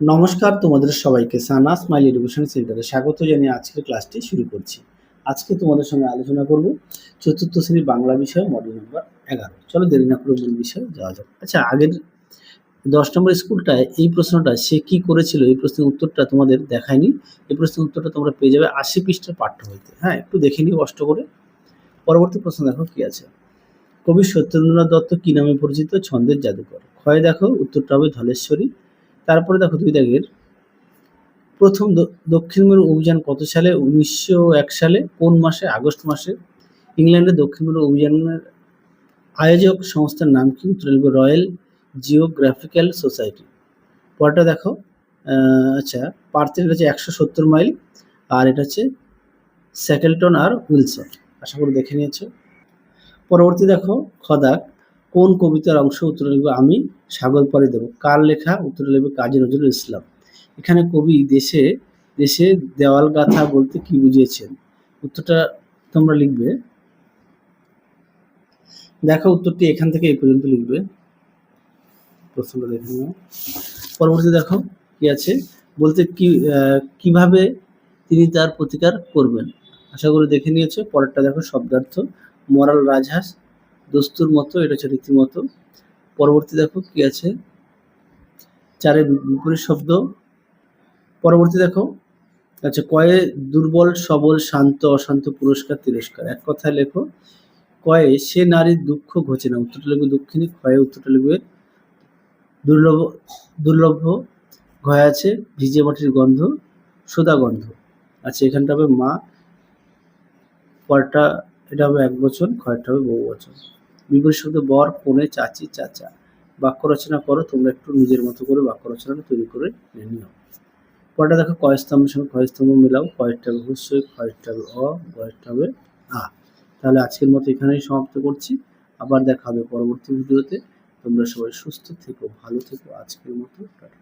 নমস্কার তোমাদের সবাইকে সানা স্মাইল এডুকেশন সেন্টারে স্বাগত জানিয়ে আজকের ক্লাসটি শুরু করছি। আজকে তোমাদের সঙ্গে আলোচনা করব চতুর্থ শ্রেণীর বাংলা বিষয় মডেল নম্বর 11। চলো দেরি না করে মূল বিষয়ে যাওয়া যাক। আচ্ছা, আগের 10 নম্বর স্কুলটায় এই প্রশ্নটা সে কি করেছিল, এই প্রশ্নের উত্তরটা তোমাদের দেখায়নি। এই প্রশ্নের উত্তরটা তোমরা পেয়ে যাবে 80 পৃষ্ঠার পাঠ্য হইতে। হ্যাঁ, একটু দেখে নিও কষ্ট করে। পরবর্তী প্রশ্ন দেখো কি আছে। কবি সত্যেন্দ্রনাথ দত্ত কি নামে পরিচিত? ছন্দের জাদুকর। ক্ষয় দেখো, উত্তরটা হবে ধলেশ্বরী। তারপরে দেখো 2 দাগের প্রথম দক্ষিণ মেরু অভিযান কত সালে? 1901 সালে। কোন মাসে? আগস্ট মাসে। ইংল্যান্ডে দক্ষিণ মেরু অভিযানের আয়োজক সংস্থার নাম কি? উত্তর লিখবে রয়্যাল জিওগ্রাফিক্যাল সোসাইটি। পরেরটা দেখো, আচ্ছা, পার্থের এটা হচ্ছে 170 মাইল, আর এটা হচ্ছে স্যাকেলটন আর উইলসন। আশা করি দেখে নিয়েছো। পরবর্তী দেখো খদাক কোন কবিতার অংশ? উত্তর লিখবে আমি সাগর পাড়ি দেব। কার লেখা? উত্তর লিখবে কাজী নজরুল ইসলাম। এখানে কবি দেশে দেশে দেওয়াল গাথা বলতে কি বুঝিয়েছেন? উত্তরটা তোমরা লিখবে, দেখো উত্তরটি এখান থেকে এই পর্যন্ত লিখবে। প্রশ্নটা দেখে নাও। পরবর্তী দেখো কি আছে, বলতে কি কিভাবে তিনি তার প্রতিকার করবেন। আশা করি দেখে নিয়েছো। পরেরটা দেখো শব্দার্থ মরাল রাজহাঁস দস্তুর মতো, এটা হচ্ছে রীতিমতো। পরবর্তী দেখো কি আছে, চারের বিপরীত শব্দ। পরবর্তী দেখো, আচ্ছা, কয়ে দুর্বল সবল শান্ত অশান্ত পুরস্কার তিরস্কার। এক কথায় লেখো, কয়ে সে নারীর দুঃখ ঘোচে না। উত্তরটা লিখবে দুঃখিনী। ক্ষয়ে উত্তরটা লিখবে দুর্লভ দুর্লভ। ঘয়ে আছে ভিজে মাটির গন্ধ সোদা গন্ধ। আচ্ছা, এখানটা হবে মা। পরটা এটা হবে এক বচন, ক্ষয়টা হবে বহু বচন। বিপরীত শব্দ বর কনে চাচি চাচা। বাক্য রচনা করো, তোমরা একটু নিজের মতো করে বাক্য রচনাটা তৈরি করে নিও। পরেরটা দেখো কয় স্তম্ভের সঙ্গে ক্ষয় স্তম্ভ মেলাও। কয়েকটা হবে হস্যই, কয়েকটা হবে অ, কয়েকটা হবে আ। তাহলে আজকের মতো এখানেই সমাপ্ত করছি। আবার দেখা হবে পরবর্তী ভিডিওতে। তোমরা সবাই সুস্থ থেকো, ভালো থেকো। আজকের মতো টাটা।